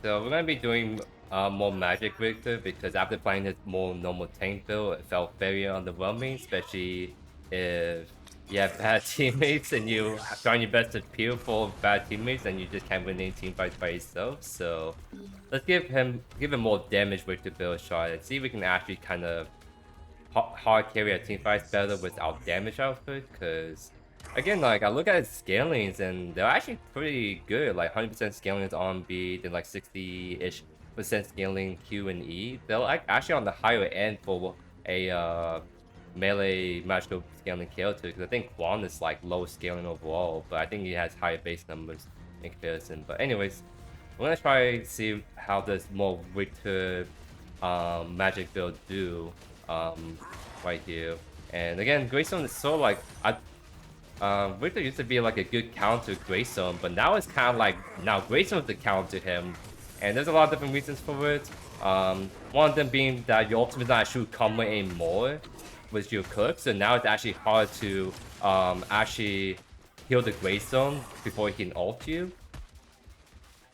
So we're gonna be doing more magic Riktor because after playing his more normal tank build, it felt very underwhelming, especially if you have bad teammates and you trying your best to peel for bad teammates and you just can't win any team fights by yourself. So let's give him more damage Riktor build a shot and see if we can actually kind of hard carry our team fights better without damage output. Because again, like I look at his scalings and they're actually pretty good. Like 100% scalings on B, then like 60-ish% scaling Q and E. They're like actually on the higher end for a melee magical scaling character. Because I think Quan is like low scaling overall, but I think he has higher base numbers in comparison. But anyways, we're gonna try to see how this more Riktor magic build do right here. And again, Greystone is so like Riktor used to be like a good counter to Greystone, but now it's kind of like now Greystone is the counter to him, and there's a lot of different reasons for it. One of them being that your ultimate not actually combo anymore with your cook, so now it's actually hard to actually heal the Greystone before he can ult you.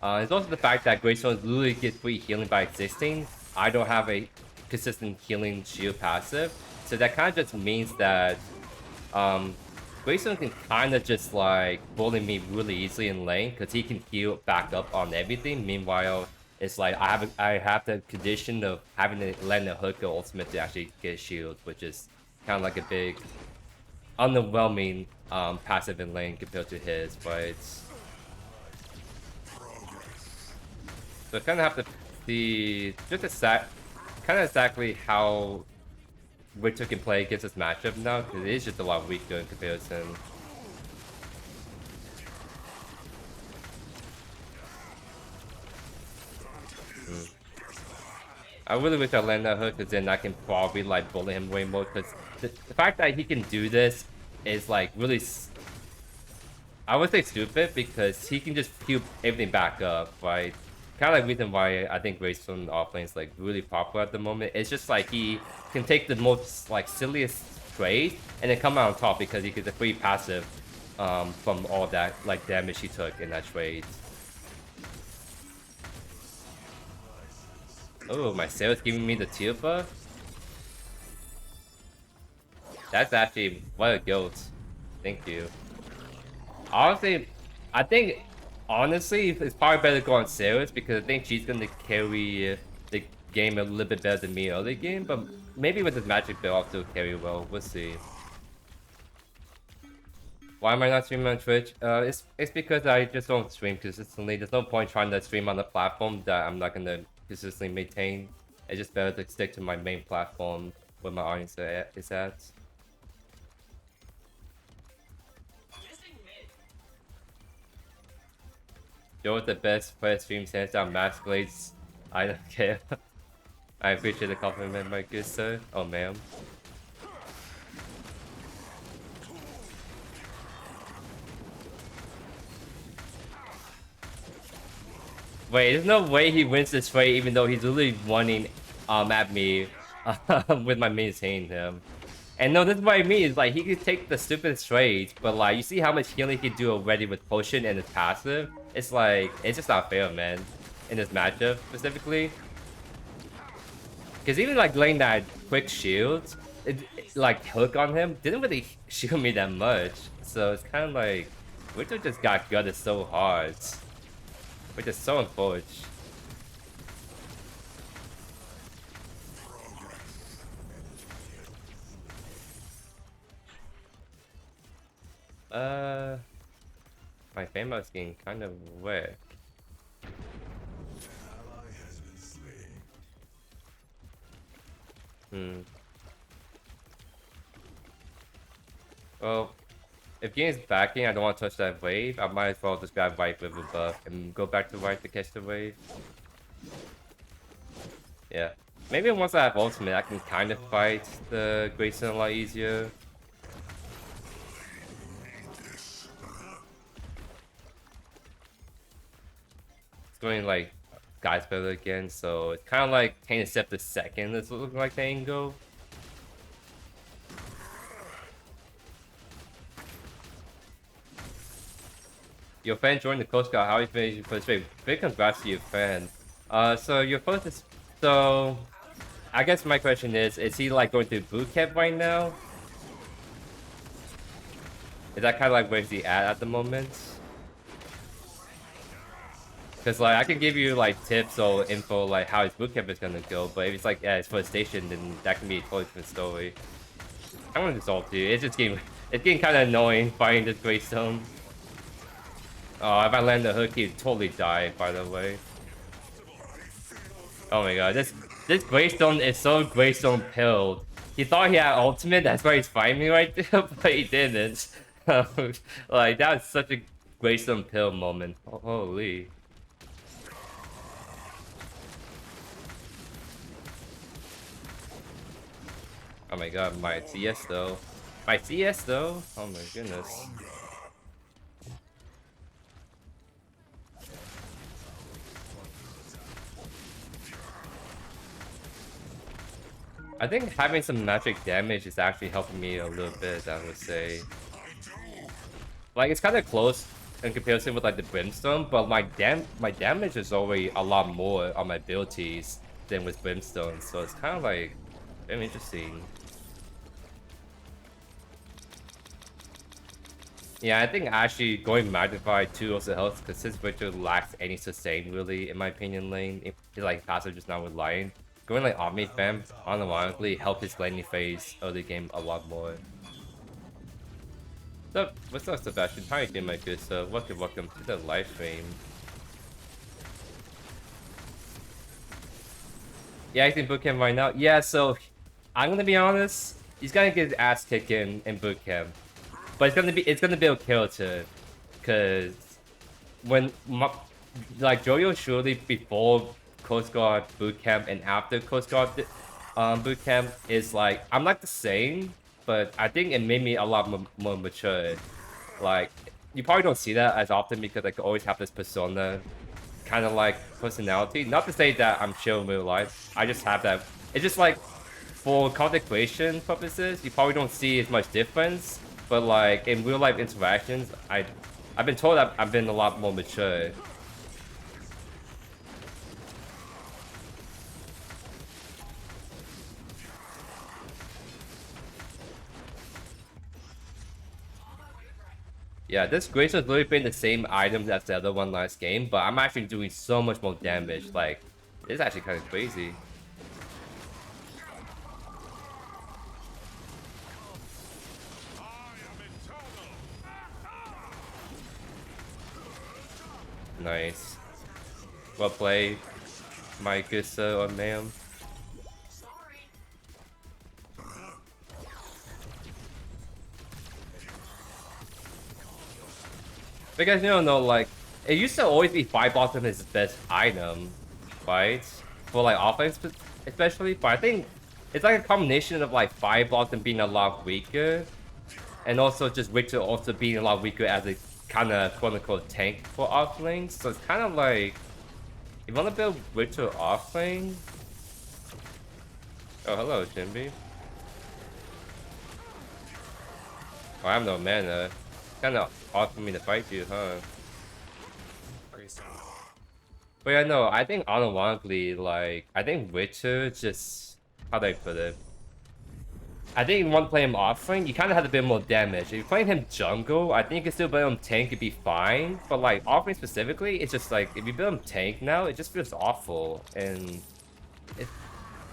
It's also the fact that Greystone literally gets free healing by existing. I don't have a consistent healing shield passive, so that kind of just means that Greystone can kind of just like bully me really easily in lane because he can heal back up on everything. Meanwhile, it's like I have the condition of having to land a hook or ultimate to actually get a shield, which is kind of like a big underwhelming passive in lane compared to his, but it's so I kind of have to see just kind of exactly how Riktor can play against this matchup now, because it is just a lot weaker in comparison. I really wish I landed that hook, because then I can probably like bully him way more, because the fact that he can do this is like really, I would say stupid, because he can just heal everything back up, right? Kind of like reason why I think Razuul Offlane is like really popular at the moment. It's just like he can take the most like silliest trade and then come out on top because he gets a free passive from all that like damage he took in that trade. Oh, my sales giving me the tier buff. That's actually what a goat. Thank you. Honestly, I think honestly it's probably better to go on Sarah's because I think she's gonna carry the game a little bit better than me early game, but maybe with this magic build I'll still carry well. We'll see. Why am I not streaming on Twitch? It's because I just don't stream consistently. There's no point trying to stream on a platform that I'm not gonna consistently maintain. It's just better to stick to my main platform where my audience is at. Joe with the best player streams hands down Max Blades. I don't care. I appreciate the compliment, my good sir. Oh, ma'am. Wait, there's no way he wins this fight even though he's literally running at me with my minions hitting him. And no, this is what I mean, is like he could take the stupidest trades, but like you see how much healing he can do already with potion and his passive. It's like it's just not fair, man. In this matchup specifically. Because even like laying that quick shield, like hook on him, didn't really shield me that much. So it's kind of like Riktor just got gutted so hard. Which is so unfortunate. My famous getting kind of wet. Well, if game's backing, I don't want to touch that wave. I might as well just grab White with a buff and go back to White to catch the wave. Yeah. Maybe once I have ultimate, I can kind of fight the Greystone a lot easier. It's going like guys better again, so it's kind of like Tainted Scepter second. It's looking like the angle. Your fan joined the Coast Guard. How are you feeling for this trade? Big congrats to your fan. So your first is so. I guess my question is he like going to boot camp right now? Is that kind of like where's he at the moment? Because like I can give you like tips or info like how his boot camp is gonna go, but if it's like his first station, then that can be a totally different story. I'm gonna dissolve you. It's getting kind of annoying fighting this Greystone. Oh, if I land the hook, he'd totally die. By the way. Oh my god, this Greystone is so Greystone pilled. He thought he had ultimate, that's why he's fighting me right there, but he didn't. Like that was such a Greystone pill moment. Holy. Oh my god, my CS though. My CS though? Oh my goodness. I think having some magic damage is actually helping me a little bit, I would say. Like, it's kind of close in comparison with like the Brimstone, but my damage is already a lot more on my abilities than with Brimstone, so it's kind of like very interesting. Yeah, I think actually going Magnify too also helps because since Riktor lacks any sustain really, in my opinion, lane, if he's like passive just not relying. Going like Omnispam unironically helped his laning phase early game a lot more. What's up, Sebastian? How you doing, my good sir? Welcome to the live stream. Yeah, he's in bootcamp right now. Yeah, so I'm gonna be honest. He's gonna get his ass kicked in bootcamp, but it's gonna be a character, cause when like JoeYoursTruly before Coast Guard bootcamp and after Coast Guard bootcamp is like I'm not the same, but I think it made me a lot more mature. Like you probably don't see that as often because like I always have this persona, kind of like personality. Not to say that I'm chill in real life. I just have that. It's just like for content creation purposes, you probably don't see as much difference. But like in real life interactions, I've been told that I've been a lot more mature. Yeah, this Grace has literally been the same items as the other one last game, but I'm actually doing so much more damage. Like, it's actually kind of crazy. Nice. Well played, my good sir or ma'am. Because you don't know, like, it used to always be 5 bottom his best item, right? For like offense especially, but I think it's like a combination of like 5 bottom being a lot weaker, and also just Riktor also being a lot weaker as a kind of quote-unquote tank for offlane. So it's kind of like, if you want to build Riktor offlane... Oh, hello, Jimby. Oh, I have no mana. Kind of hard for me to fight you, huh? But yeah, no, I think unironically, like, I think Riktor just... How do I put it? I think if you want to play him offlane, you kind of have a bit more damage. If you're playing him jungle, I think you can still build him tank, it'd be fine. But like, offlane specifically, it's just like, if you build him tank now, it just feels awful. And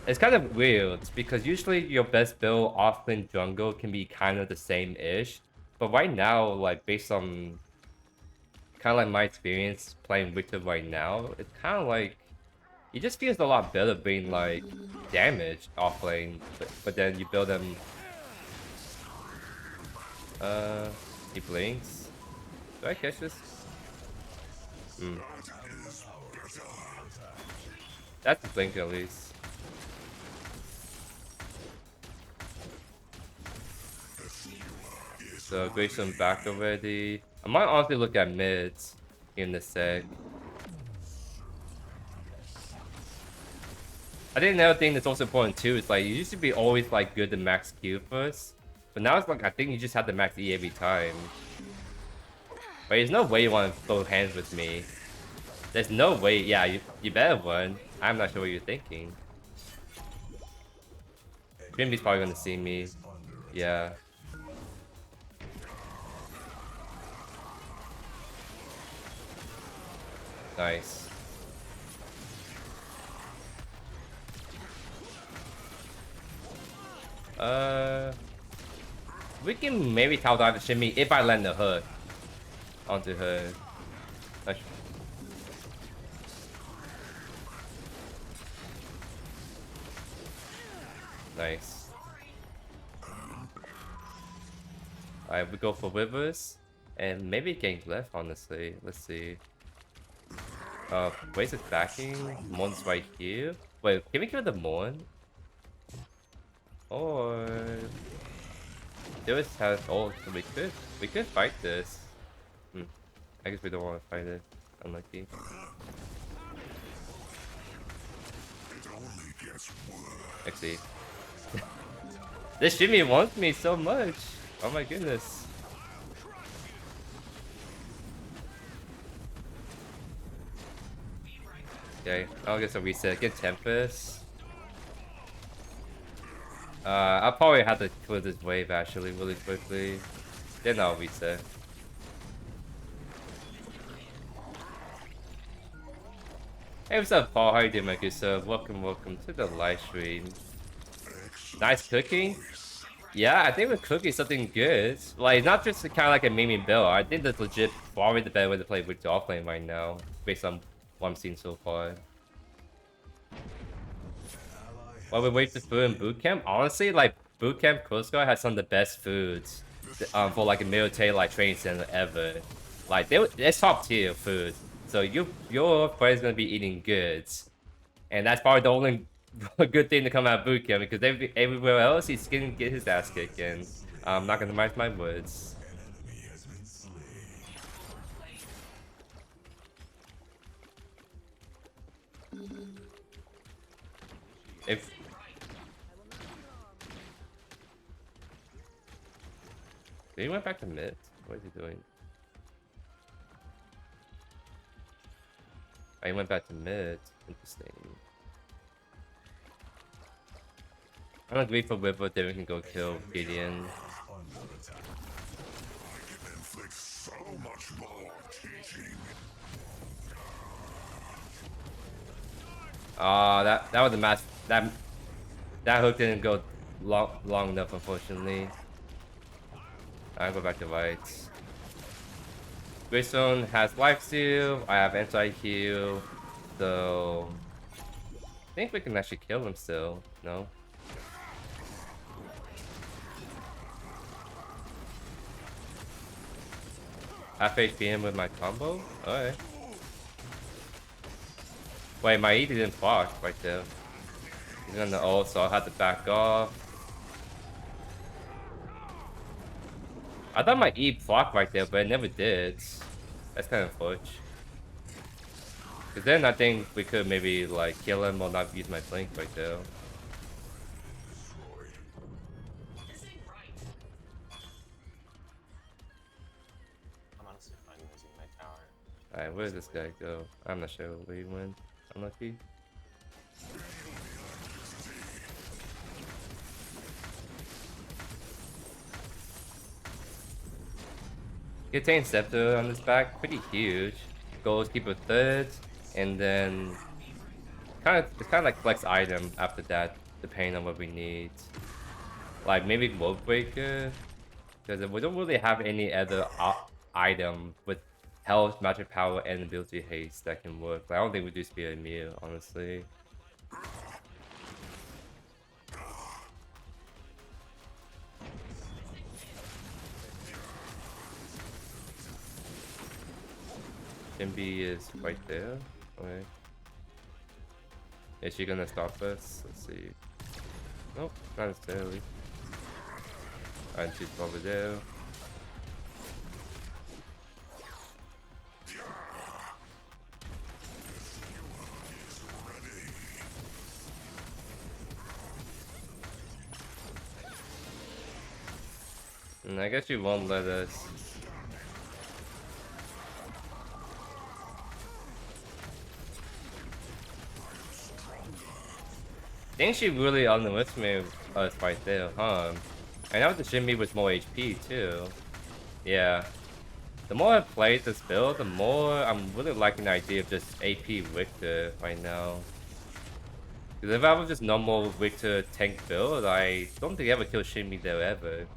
it's kind of weird, because usually your best build offlane jungle can be kind of the same-ish. But right now, like, based on kind of like my experience playing Riktor right now, it's kind of like, it just feels a lot better being like damaged offlane, but then you build them. He blinks. Do I catch this? That's the blink at least. So Grayson back already. I might honestly look at mids in a sec. I think another thing that's also important too is like you used to be always like good to max Q first, but now it's like I think you just have to max E every time. But there's no way you want to go hands with me. There's no way. Yeah, you better run. I'm not sure what you're thinking. Grimby's probably gonna see me. Yeah. Nice. We can maybe towel dive the shimmy if I land the hook onto her. Nice. Alright, we go for Rivers. And maybe gank left, honestly. Let's see. Waze is backing. Mon's right here. Wait, can we kill the Mon? Or... Lewis has ult, so we could fight this. I guess we don't want to fight it. Unlucky. Actually, this shimmy wants me so much. Oh my goodness. Okay, I'll get some reset. Get Tempest. I'll probably have to clear this wave actually really quickly. Then I'll reset. Hey, what's up, Paul? How you doing, my good sir? Welcome to the live stream. Nice cooking. Yeah, I think the cooking is something good. Like, not just kind of like a meme build. I think that's legit probably the better way to play with Offlane right now, based on what I'm seeing so far. While we wait for food in bootcamp, honestly, like bootcamp Coast Guard has some of the best foods for like a military like training center ever. Like it's top tier food. So your friend's gonna be eating goods, and that's probably the only good thing to come out of bootcamp because everywhere else he's gonna get his ass kicked. And I'm not gonna mark my words. If he went back to mid, what is he doing? Oh, he went back to mid. Interesting. I'm gonna wait for Whipper, then we can go kill Gideon. That was a match. That hook didn't go long enough, unfortunately. I'll go back to whites. Greystone has life steal. I have anti-heal, so I think we can actually kill him still. No. Half HP him with my combo. Alright. Wait, my E didn't block right there. He's on the ult, so I'll have to back off. I thought my E blocked right there, but it never did. That's kind of fudge. Because then I think we could maybe like kill him or not use my blink right there. I'm honestly fine using my tower. Alright, where does this guy go? I'm not sure where he went. Unlucky. Get Tainted Scepter on this back, pretty huge. Oathkeeper third, and then it's kind of like flex item after that, depending on what we need. Like maybe Worldbreaker, because we don't really have any other item with health, magic power, and ability haste that can work. But I don't think we do Spear and Meal, honestly. Kimby is right there. Okay. Is she gonna stop us? Let's see. Nope, not necessarily. And she's over there. And I guess you won't let us. think she really underestimated us right there, huh? I know the Shimmy was more HP too. Yeah. The more I play this build, the more I'm really liking the idea of just AP Riktor right now. Because if I was just normal Riktor tank build, I don't think I ever kill Shimmy there ever.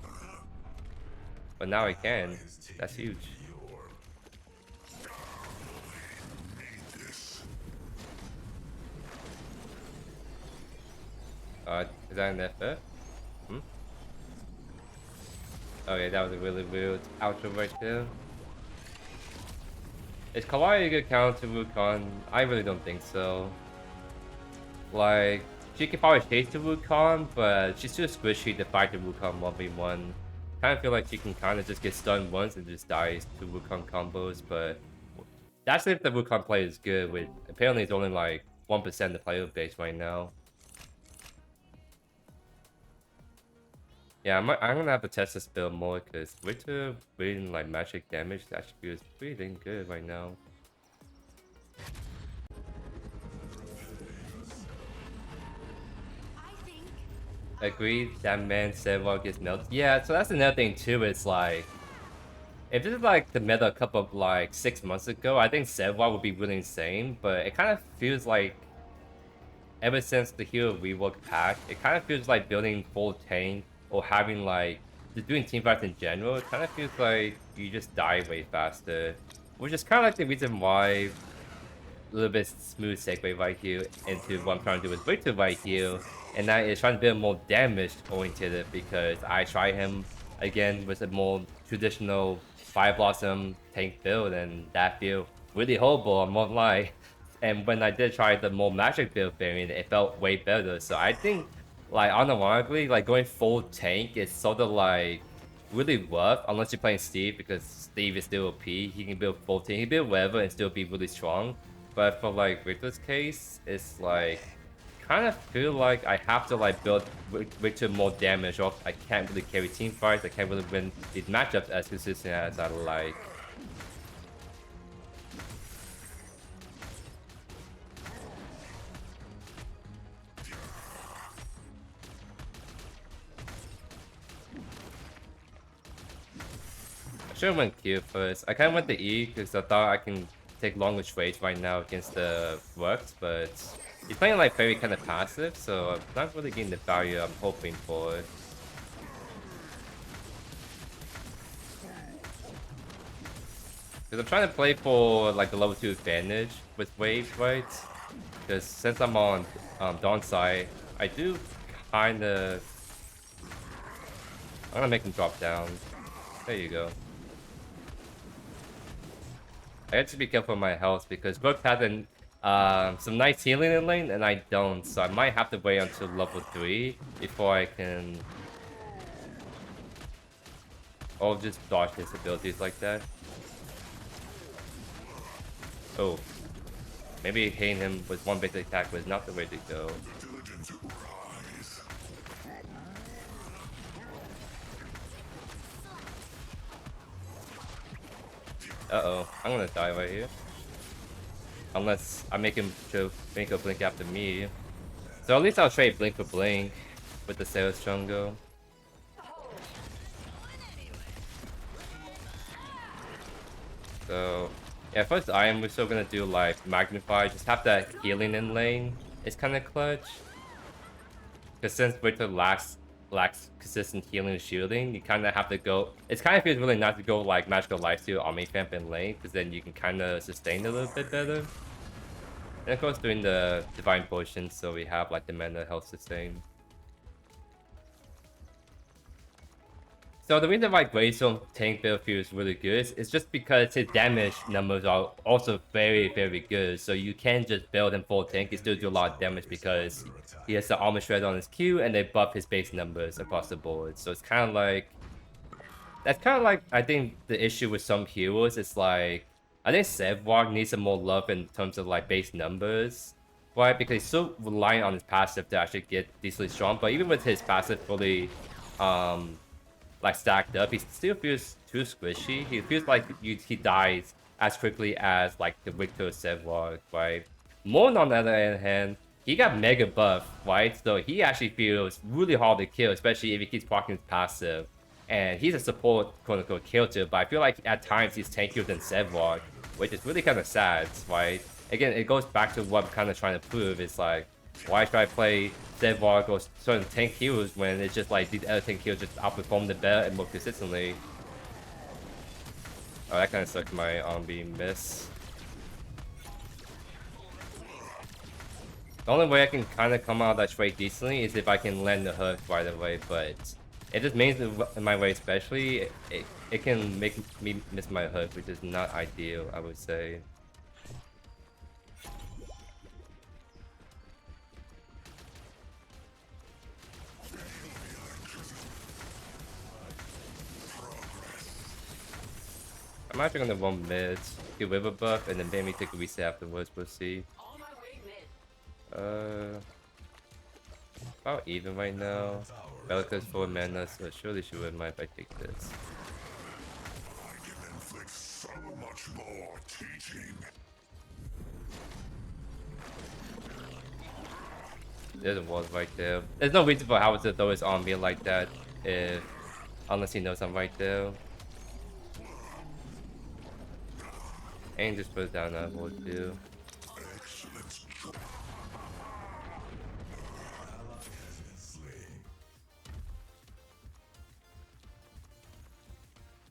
But now I can. That's huge. Is that an FF? Hmm? Okay, that was a really weird outro right there. Is Kawaii a good counter to Wukong? I really don't think so. Like, she can probably chase the Wukong, but she's too squishy to fight the Wukong 1v1. Kind of feel like she can kind of just get stunned once and just dies to Wukong combos, but that's if the Wukong play is good, with apparently it's only like 1% of the player base right now. Yeah, I'm gonna have to test this build more because Riktor reading like magic damage actually feels pretty dang good right now. Agreed, that man Sevwar gets melted. Yeah, so that's another thing too. It's like, if this is like the meta a couple of like 6 months ago, I think Sevwar would be really insane. But it kind of feels like, ever since the hero rework pack, it kind of feels like building full tank or having like just doing team fights in general. It kind of feels like you just die way faster, which is kind of like the reason why. A little bit smooth segue right here into what I'm trying to do with Riktor right here, and that is trying to build more damage oriented because I try him again with a more traditional Fire Blossom tank build, and that feel really horrible, I won't lie. And when I did try the more magic build variant, it felt way better. So I think, like, unironically, like going full tank is sort of like really rough unless you're playing Steve, because Steve is still OP. He can build full tank, he can build whatever and still be really strong. But for like Riktor's case, it's like kind of feel like I have to like build Riktor more damage, or I can't really carry team fights. I can't really win these matchups as consistent as I like. I should have went Q first. I kind of went the E because I thought I can take longer trades right now against the Flux, but he's playing like very kind of passive, so I'm not really getting the value I'm hoping for. Because I'm trying to play for like the level 2 advantage with waves, right? Because since I'm on Dawn side, I do kind of... I'm gonna make him drop down. There you go. I have to be careful with my health because Brooke has some nice healing in lane and I don't, so I might have to wait until level 3 before I can... or just dodge his abilities like that. Oh. Maybe hitting him with one basic attack was not the way to go. Uh-oh, I'm gonna die right here. Unless I make him make a blink after me. So at least I'll trade blink for blink with the Sales Jungle. So yeah, first item we're still gonna do like Magnify, just have that healing in lane. It's kinda clutch. Because since Riktor lacks consistent healing and shielding, you kind of have to go... It kind of feels really nice to go like Magical Lifesteal or Army Vamp in lane, because then you can kind of sustain a little bit better. And of course doing the Divine Potion, so we have like the mana health sustain. So the reason why Greystone tank build feels really good is just because his damage numbers are also very, very good. So you can just build him full tank, he still do a lot of damage because he has the armor shred on his Q and they buff his base numbers across the board. So it's kind of like... That's kind of like, I think, the issue with some heroes. It's like, I think Sevwar needs some more love in terms of like base numbers. Right? Because he's so reliant on his passive to actually get decently strong. But even with his passive fully... like stacked up, he still feels too squishy. He feels like he dies as quickly as like the Riktor Sevwar, right? Moon on the other hand he got mega buff, right? So he actually feels really hard to kill, especially if he keeps blocking his passive. And he's a support, quote-unquote, character, but I feel like at times he's tankier than Zedward, which is really kind of sad, right? Again, it goes back to what I'm kind of trying to prove. It's like, why should I play Zedward or certain tank heroes when it's just like these other tank heroes just outperform the better and more consistently? Oh, that kind of sucked my being miss. The only way I can kind of come out of that trade decently is if I can land the hook right away, but if this main's in my way especially, it can make me miss my hook, which is not ideal, I would say. I'm actually gonna run mid, get River buff, and then maybe take a reset afterwards, we'll see. About even right now. Relica's 4 mana, so surely she wouldn't mind if I take this. I can inflict so much more teaching. There's a wall right there. There's no reason for Howard to throw his arm me like that, unless he knows I'm right there. And just put it down that wall too.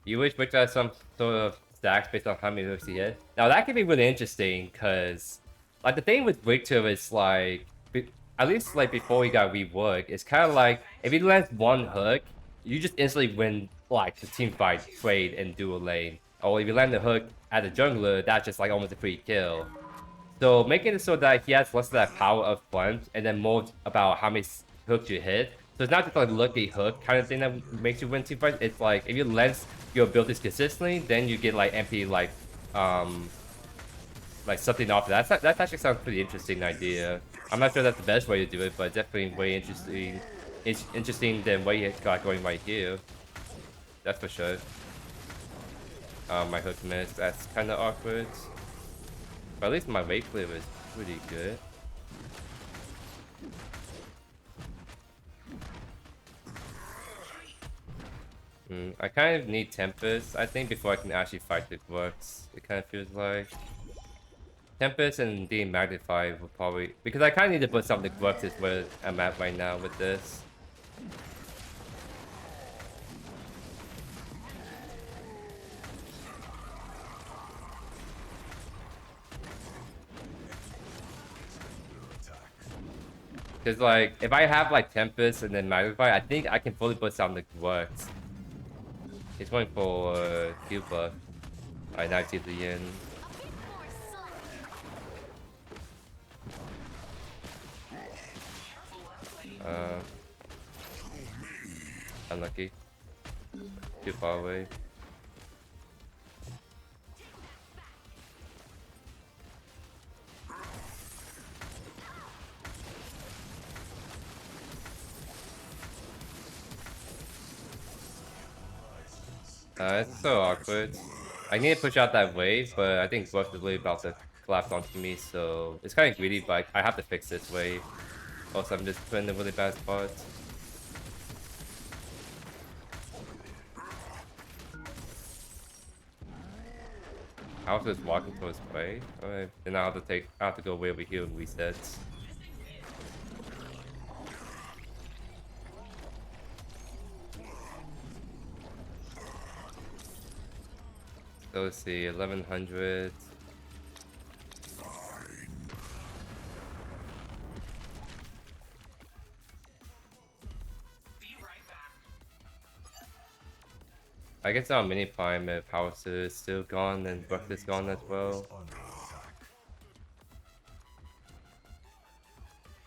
You wish Riktor had some sort of stacks based on how many hooks he hit. Now that could be really interesting, cause like the thing with Riktor is like, at least like before he got reworked, it's kind of like if he lands one hook, you just instantly win like the team fight, trade, and dual lane. Or if you land the hook at the jungler, that's just like almost a free kill. So making it so that he has less of that power up front, and then more about how many hooks you hit. So it's not just like lucky hook kind of thing that makes you win team fights. It's like if you lens your abilities consistently, then you get like MP like something off that. That actually sounds pretty interesting idea. I'm not sure that's the best way to do it, but definitely way interesting. It's interesting than what you got going right here. That's for sure. My hook miss. That's kind of awkward. But at least my wave clear is pretty good. I kind of need Tempest, I think, before I can actually fight the Flux. It kind of feels like Tempest and the Magnify will probably, because I kind of need to put something Flux is where I'm at right now with this. Because like if I have like Tempest and then Magnify, I think I can fully put something Flux. He's going for Cuba. Alright, now I see the end. Unlucky. Too far away. It's so awkward. I need to push out that wave, but I think Buff is really about to collapse onto me, so it's kind of greedy, but I have to fix this wave. Also, I'm just put in a really bad spot. I was just walking towards way. Alright, then I have to go way over here and reset. So let's see, 1100. I guess our mini prime if House is still gone and Buck is gone as well.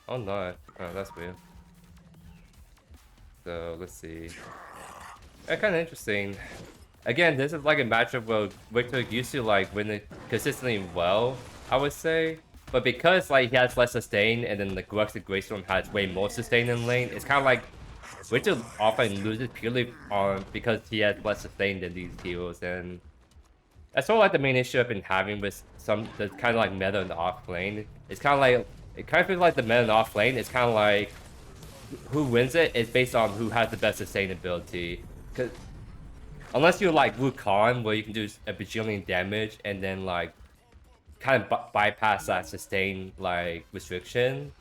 Oh no, oh that's weird. So let's see. Kind of interesting. Again, this is like a matchup where Riktor used to like win it consistently well, I would say. But because like he has less sustain and then the Grux and Greystorm has way more sustain in lane, it's kind of like Riktor often loses purely because he has less sustain than these heroes, and that's sort of like the main issue I've been having with the kind of like meta in the Offlane. It's kind of like It kind of feels like the meta in Offlane. It's kind of like who wins it is based on who has the best sustainability. Cause unless you like Wukong, where you can do a bajillion damage and then like kind of bypass that sustain like restriction.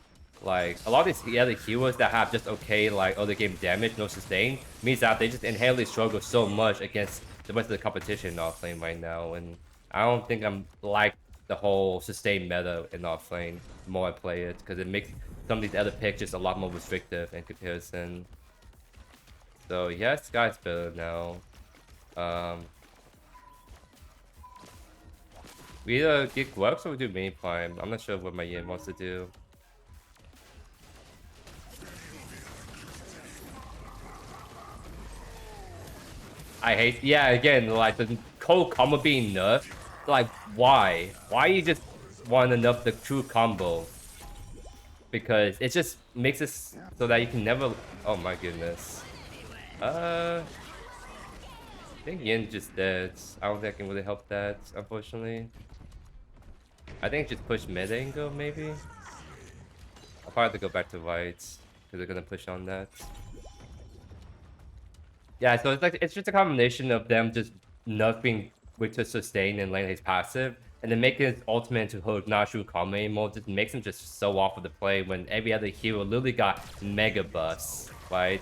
Like a lot of these other heroes that have just okay like other game damage, no sustain, means that they just inherently struggle so much against the rest of the competition in Offlane right now. And I don't think I'm like the whole sustain meta in Offlane the more I play it, because it makes some of these other picks just a lot more restrictive in comparison. So yeah, Sky's better now. We either get Works or we do main prime. I'm not sure what my Yin wants to do. I hate, yeah, again, like the cold combo being nerfed. Like, why? Why you just want to nerf the true combo? Because it just makes it so that you can never. Oh my goodness. I think Yin just dead. I don't think I can really help that, unfortunately. I think just push mid angle, maybe. I'll probably have to go back to whites because they're gonna push on that. Yeah, so it's like it's just a combination of them just nerfing Riktor sustain and lane his passive, and then making his ultimate into hook not true combo anymore just makes him just so off of the play when every other hero literally got mega busts, right?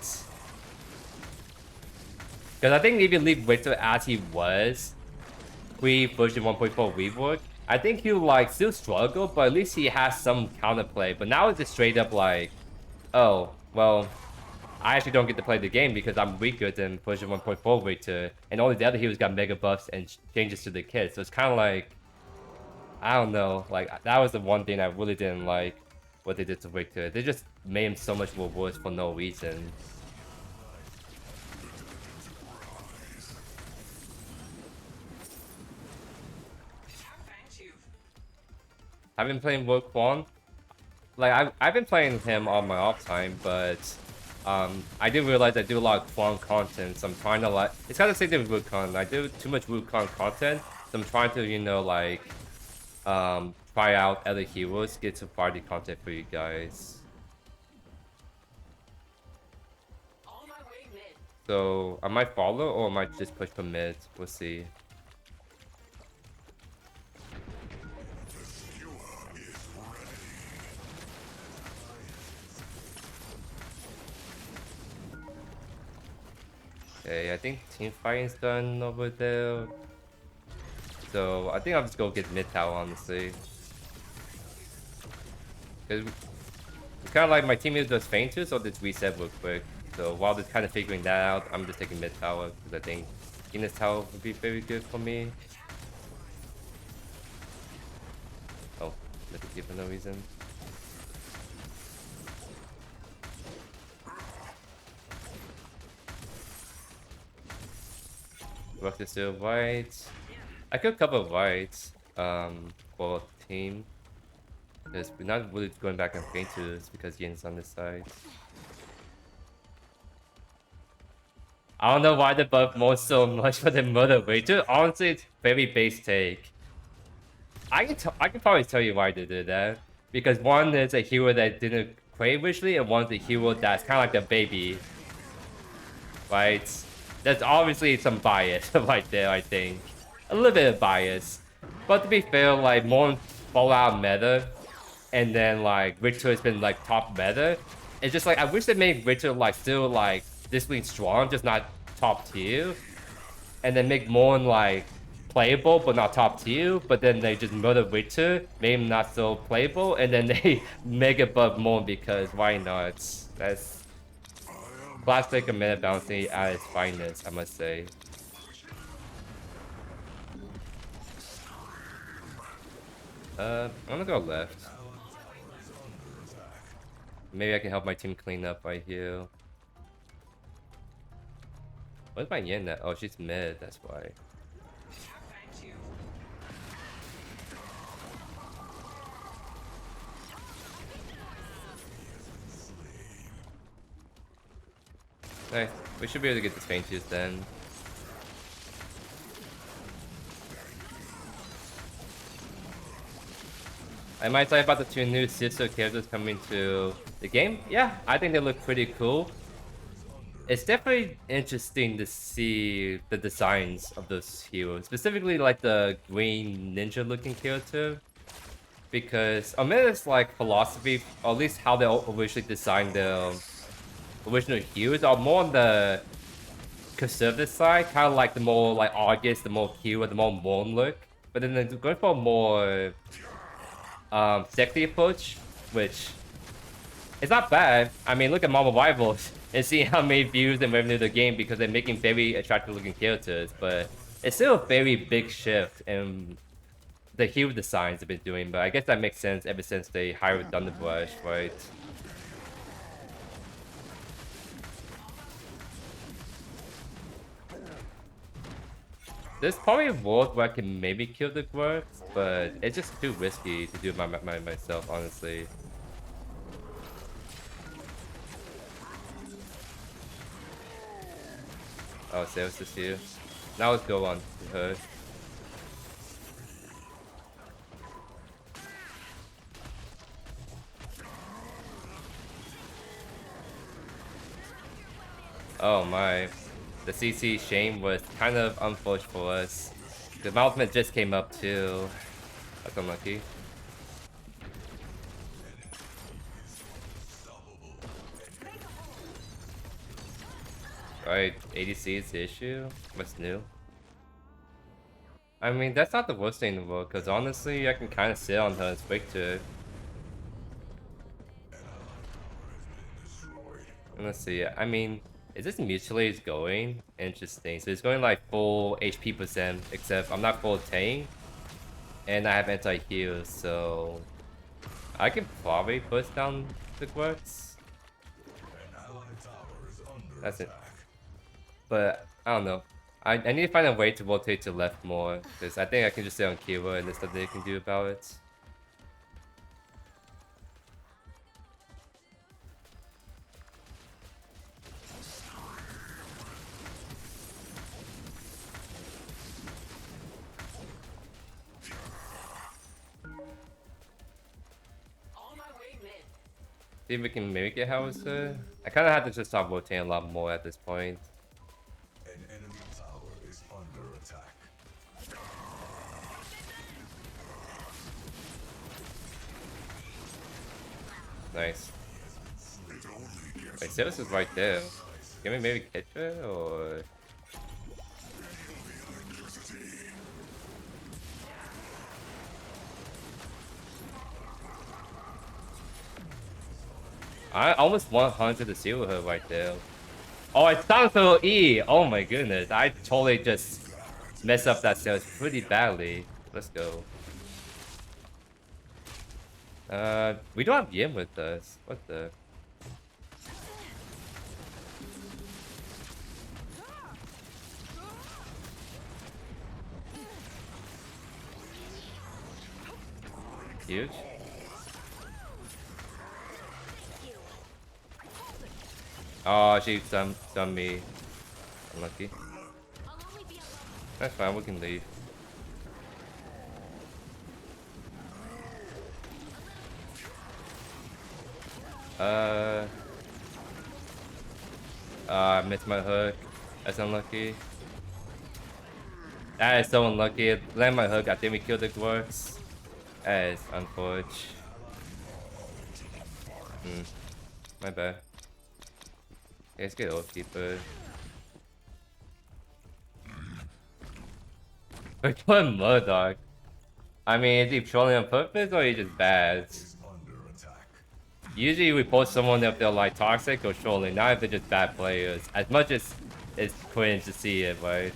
Because I think if you leave Riktor as he was pre version 1.4 rework, I think he'll like still struggle, but at least he has some counterplay. But now it's just straight up like, oh, well, I actually don't get to play the game because I'm weaker than version 1.4 Riktor, and all the other heroes got mega buffs and changes to the kit. So it's kind of like, I don't know, like that was the one thing I really didn't like what they did to Riktor. They just made him so much more worse for no reason. I've been playing Worldbreaker. Like I've been playing him on my off time, but I did realize I do a lot of Quan content, so I'm trying to like, it's kind of the same thing with Wukong. I do too much Wukong content, so I'm trying to, you know, like try out other heroes, get some party content for you guys. So I might follow or I might just push for mid. We'll see. Okay, I think team fighting's done over there. So I think I'll just go get mid tower, honestly. Because it's kind of like my teammate does feint too, so just reset real quick. So while they're kind of figuring that out, I'm just taking mid tower because I think getting this tower would be very good for me. Oh, let me give for no reason. Work is still white. I could cover white for team. Because we're not really going back and feint to this because Yin's on this side. I don't know why they buff more so much for the murder Riktor. Honestly, it's very base take. I can probably tell you why they did that. Because one is a hero that didn't play richly, and one's a hero that's kind of like the baby. Right? There's obviously some bias right there, I think. A little bit of bias. But to be fair, like, more Fallout meta, and then, like, Riktor has been, like, top meta. It's just, like, I wish they made Riktor, like, still, like, disciplinary strong, just not top tier. And then make more, like, playable, but not top tier. But then they just murder Riktor, make him not so playable, and then they make it buff more because why not? That's classic meta balancing at its finest, I must say. I'm gonna go left. Maybe I can help my team clean up right here. Where's my Yin at? Oh, she's mid, that's why. Nice. We should be able to get the feint then. Am I talking about the two new sister characters coming to the game? Yeah, I think they look pretty cool. It's definitely interesting to see the designs of those heroes, specifically like the green ninja looking character. Because Omeda's like philosophy, or at least how they originally designed the original heroes, are more on the conservative side, kind of like the more like August, the more hero, the more Morn look. But then they're going for a more sexy approach, which is not bad. I mean, look at Marvel Rivals and see how many views and revenue the game because they're making very attractive looking characters. But it's still a very big shift in the hero designs they've been doing. But I guess that makes sense ever since they hired Thunderbrush, right? There's probably a world where I can maybe kill the Dwarfs, but it's just too risky to do myself, honestly. Oh, Sales is here. Now let's go on to her. Oh my. The CC shame was kind of unfortunate for us. The Malphite just came up too. That's unlucky. Alright, ADC is the issue. What's new? I mean, that's not the worst thing in the world, because honestly, I can kind of sit on her and speak to her. And let's see, I mean, is this mutually is going? Interesting. So it's going like full HP %, except I'm not full tank. And I have anti-heal, so I can probably push down the Quartz. That's it. But I don't know. I need to find a way to rotate to left more, because I think I can just stay on Kiwa and there's nothing they can do about it. See if we can maybe get Howitzer. I kind of have to just start rotating a lot more at this point. An enemy tower is under attack. Nice. Wait, Sirius is right there. Can we maybe catch her or? I almost want Hunter to seal her right there. Oh, it's down to E! Oh my goodness, I totally just messed up that sales pretty badly. Let's go. We don't have Yim with us. What the? Huge. Oh, she stunned me. Unlucky. That's fine, we can leave. I missed my hook. That's unlucky. That is so unlucky. Land my hook, I think we killed the dwarfs. That is unfortunate. My bad. Let's get Oathkeeper. We're playing Murdoch. I mean, is he trolling on purpose or is he just bad? Usually we post someone if they're like toxic or trolling, not if they're just bad players. As much as it's cringe to see it, right?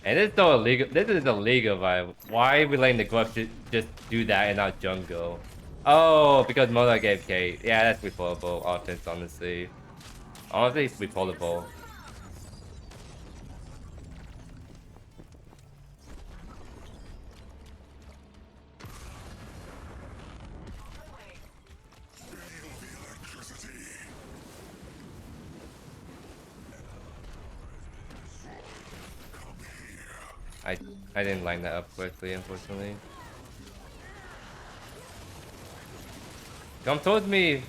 And this is still illegal. This is illegal, right? Why are we letting the Gruff just do that in our jungle? Oh, because Murdoch gave Kate. Yeah, that's replayable offense, honestly. Honestly, it's replayable. I didn't line that up correctly, unfortunately. Come towards me.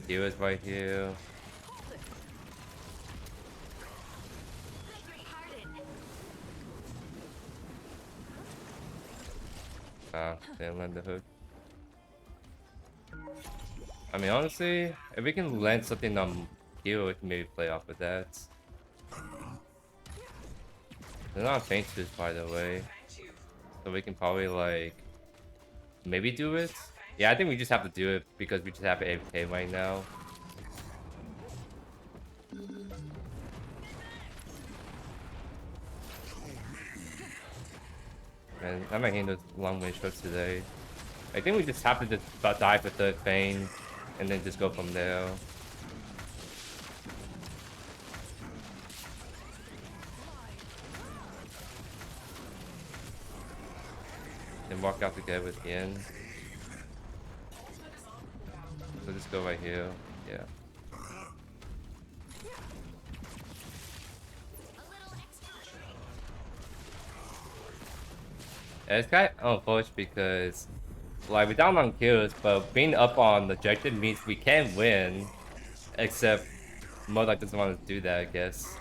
He was right here. Ah, didn't land the hook. I mean, honestly, if we can land something on heal, we can maybe play off of that. They're not Tainted, by the way. So we can probably, like, maybe do it? Yeah, I think we just have to do it because we just have AFK right now. And I might handle long range hooks today. I think we just have to just die for third Fane and then just go from there. And walk out together with Yin. So just go right here. Yeah. Yeah, it's kind of unfortunate because, like, we're down on kills, but being up on the objective means we can win. Except Modok doesn't want to do that, I guess.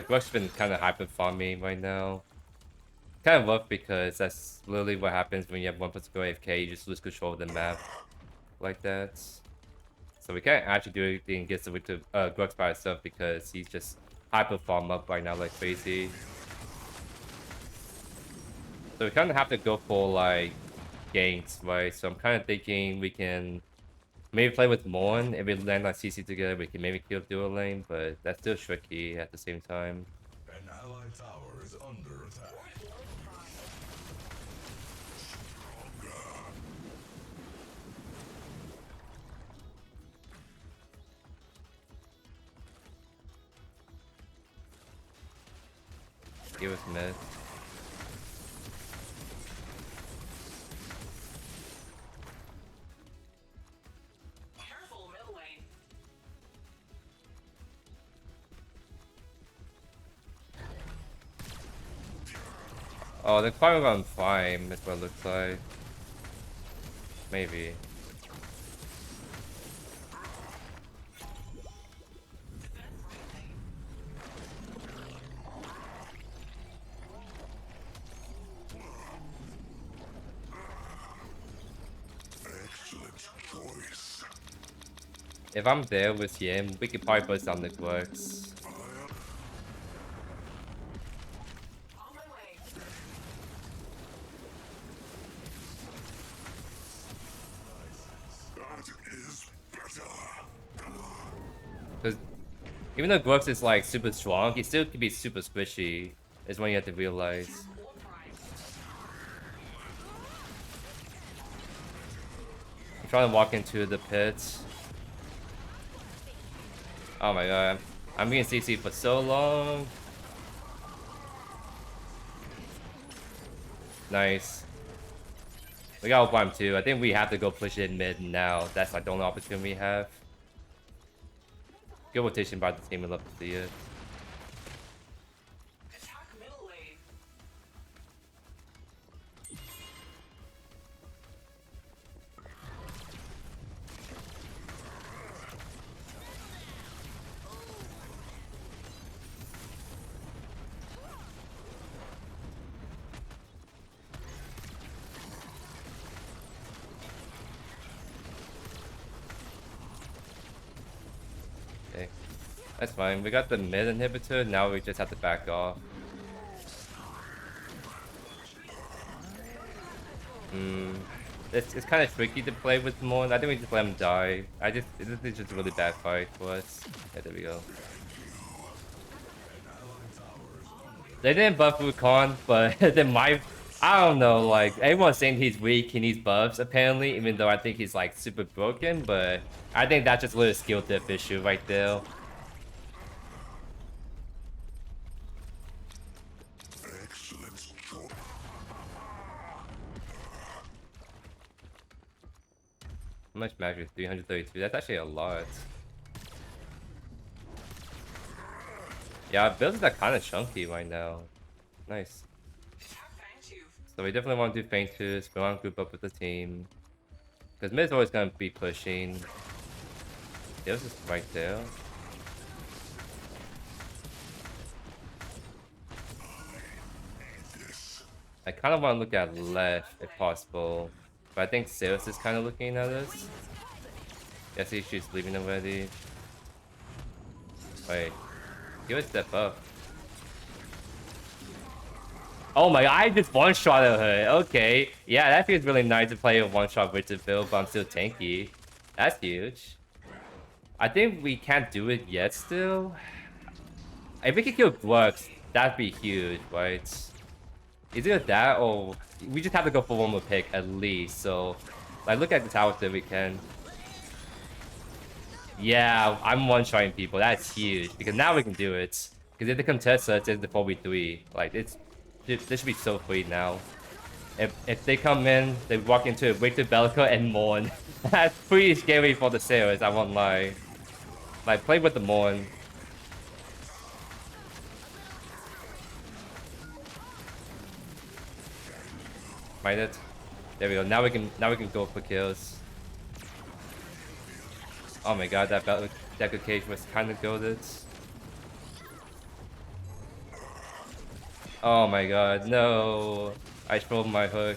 Gruck's been kind of hyper farming right now. Kind of rough because that's literally what happens when you have one person go AFK, you just lose control of the map like that. So we can't actually do anything against the Grux by itself because he's just hyper farm up right now like crazy. So we kind of have to go for like ganks, right? So I'm kind of thinking we can maybe play with Morn. If we land like CC together, we can maybe kill dual lane, but that's still tricky at the same time. An allied tower is under attack. He was mid. Oh, the Paragon fine, that's what it looks like. Maybe. Excellent choice. If I'm there with him, we could probably bust down the Grux. Because even though Grux is like super strong, he still can be super squishy, is what you have to realize. I'm trying to walk into the pits. Oh my god, I'm being CC for so long. Nice. We got Opalm too. I think we have to go push it mid now. That's like the only opportunity we have. Good rotation by the team. We'd love to see it. Okay. That's fine. We got the mid inhibitor. Now we just have to back off. It's kind of tricky to play with Morn. I think we just let him die. This is just a really bad fight for us. Yeah, there we go. They didn't buff Wukong, but then I don't know, like, everyone's saying he's weak, he needs buffs, apparently, even though I think he's, like, super broken, but I think that's just a little skill diff issue right there. Excellent choice. How much magic? 332. That's actually a lot. Yeah, builds are kind of chunky right now. Nice. So we definitely want to do feint twos. We want to group up with the team. Because mid's always going to be pushing. There's just right there. I kind of want to look at left if possible. But I think Sales is kind of looking at us. Yes, she's leaving already. Wait. Give a step up. Oh my god, I just one-shotted her. Okay. Yeah, that feels really nice to play a one-shot Witcher build, but I'm still tanky. That's huge. I think we can't do it yet still. If we can kill Flux, that'd be huge, right? Either that or we just have to go for one more pick at least. So, like, look at the towers that we can. Yeah, I'm one-shotting people. That's huge because now we can do it. Because if they contest us, it's the 4v3. Like, this should be so free now. If they come in, they walk into a Riktor Belka and Morn. That's pretty scary for the sailors, I won't lie. Like, play with the Morn. Find it. There we go. Now we can go for kills. Oh my god, that Decker Cage was kind of goated. Oh my god, no. I trolled my hook.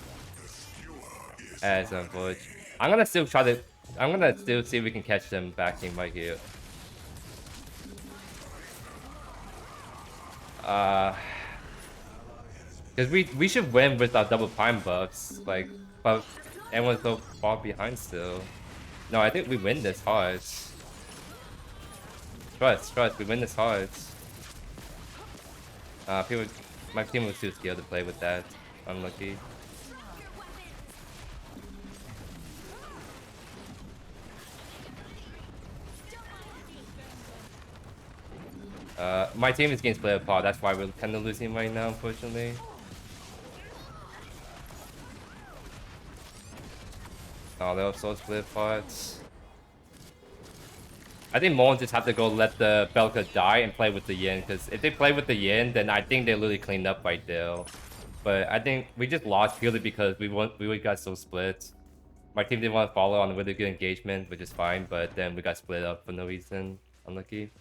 As unfortunate. I'm gonna still try to. I'm gonna still see if we can catch them backing right here. Because we should win with our double prime buffs. Like, but everyone's so far behind still. No, I think we win this hard. Trust, we win this hard. My team was too scared to play with that. Unlucky. My team is getting split apart. That's why we're kind of losing right now, unfortunately. Oh, they're so split apart. I think Mon just have to go let the Belka die and play with the Yin, because if they play with the Yin, then I think they literally cleaned up right there. But I think we just lost purely because we got so split. My team didn't want to follow on a really good engagement, which is fine, but then we got split up for no reason. Unlucky.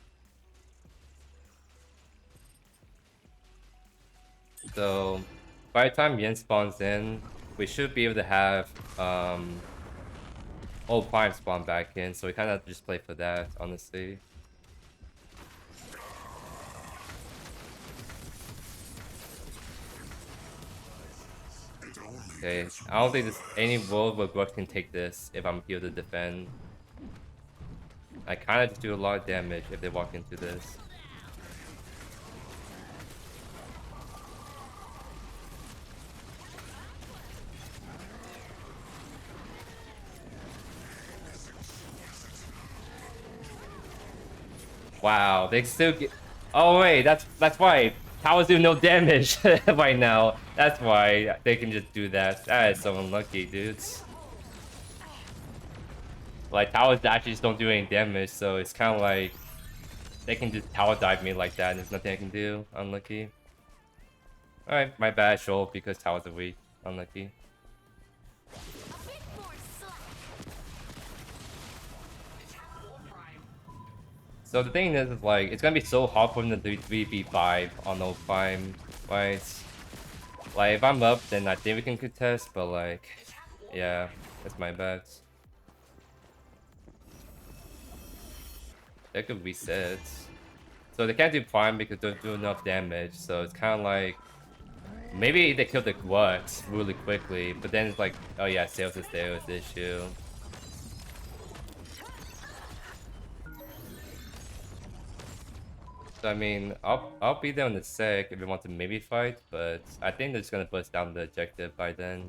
So by the time Yin spawns in, we should be able to have old Prime spawn back in, so we kind of just play for that, honestly. Okay, I don't think there's any world where Grudge can take this if I'm here to defend. I kind of just do a lot of damage if they walk into this. Wow, they still get. Oh wait, that's why towers do no damage right now. That's why they can just do that. That is so unlucky, dudes. Like towers actually just don't do any damage, so it's kind of like they can just tower dive me like that, and there's nothing I can do. Unlucky. All right, my bad, Shoal, because towers are weak. Unlucky. So the thing is like, it's gonna be so hard for them to do 3v5 on no prime, right? Like, if I'm up, then I think we can contest, but like, yeah, that's my bad. They could reset. So they can't do prime because they don't do enough damage, so it's kind of like, maybe they kill the Grux really quickly, but then it's like, oh yeah, Sales is there with the issue. So I mean, I'll be there in a sec if we want to maybe fight, but I think they're just gonna bust down the objective by then.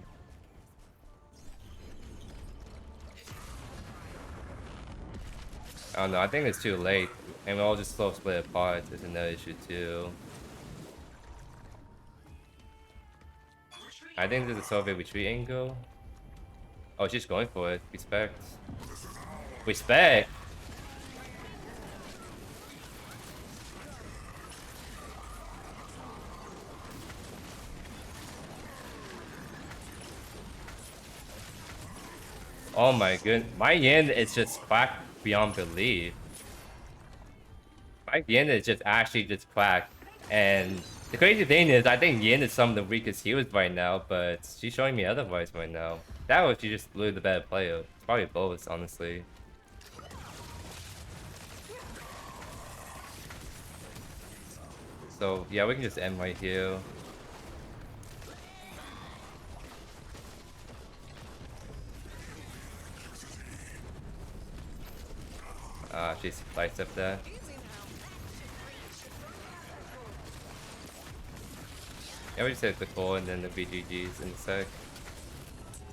I don't know, I think it's too late, and we'll all just slow split apart is another issue too. I think there's a Soviet retreat angle. Oh, she's going for it. Respect. Respect! Oh my goodness, my Yin is just cracked beyond belief. My Yin is just actually just cracked. And the crazy thing is, I think Yin is some of the weakest healers right now, but she's showing me otherwise right now. That was she just literally the better player. It's probably both, honestly. So yeah, we can just end right here. She's sliced up there. Yeah, we just hit the core and then the BGGs in a sec.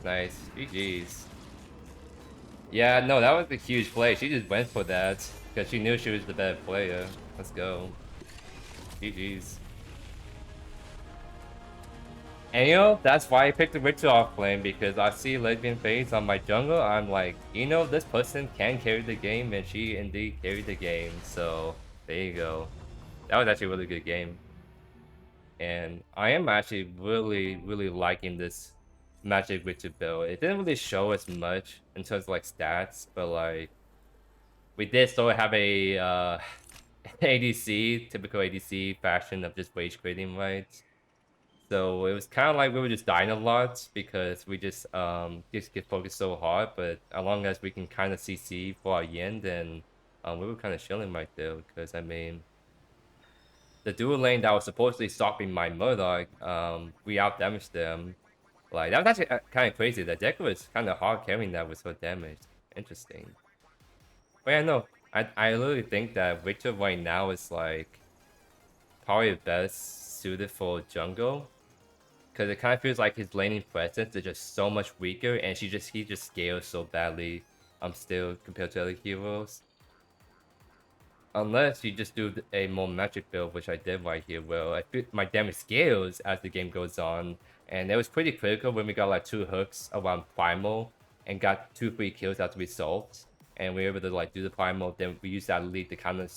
Nice. GG's. Yeah, no, that was a huge play. She just went for that because she knew she was the better player. Let's go. GG's. And you know, that's why I picked the Riktor Offlane, because I see lesbian face on my jungle. I'm like, you know, this person can carry the game, and she indeed carried the game. So there you go. That was actually a really good game. And I am actually really liking this Magic Riktor build. It didn't really show as much in terms of like stats, but like we did sort of have a ADC, typical ADC fashion of just wage creating, right? So it was kind of like we were just dying a lot because we just get focused so hard. But as long as we can kind of CC for our Yin, then we were kind of chilling right there. Because I mean, the dual lane that was supposedly stopping my Murdoch, we out damaged them. Like that was actually kind of crazy. The deck was kind of hard carrying that with so damaged. Interesting. But yeah, no, I literally think that Victor right now is like probably best suited for jungle. Because it kind of feels like his laning presence is just so much weaker, and he just scales so badly. Still compared to other heroes. Unless you just do a more magic build, which I did right here, where I feel my damage scales as the game goes on, and it was pretty critical when we got like 2 hooks around primal and got 2 free kills as a result, and we were able to like do the primal. Then we used that lead to kind of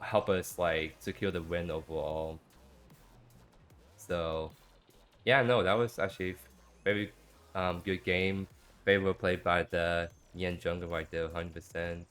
help us like secure the win overall. So. Yeah, no, that was actually very good game. Very well played by the Yen jungle right there, 100%.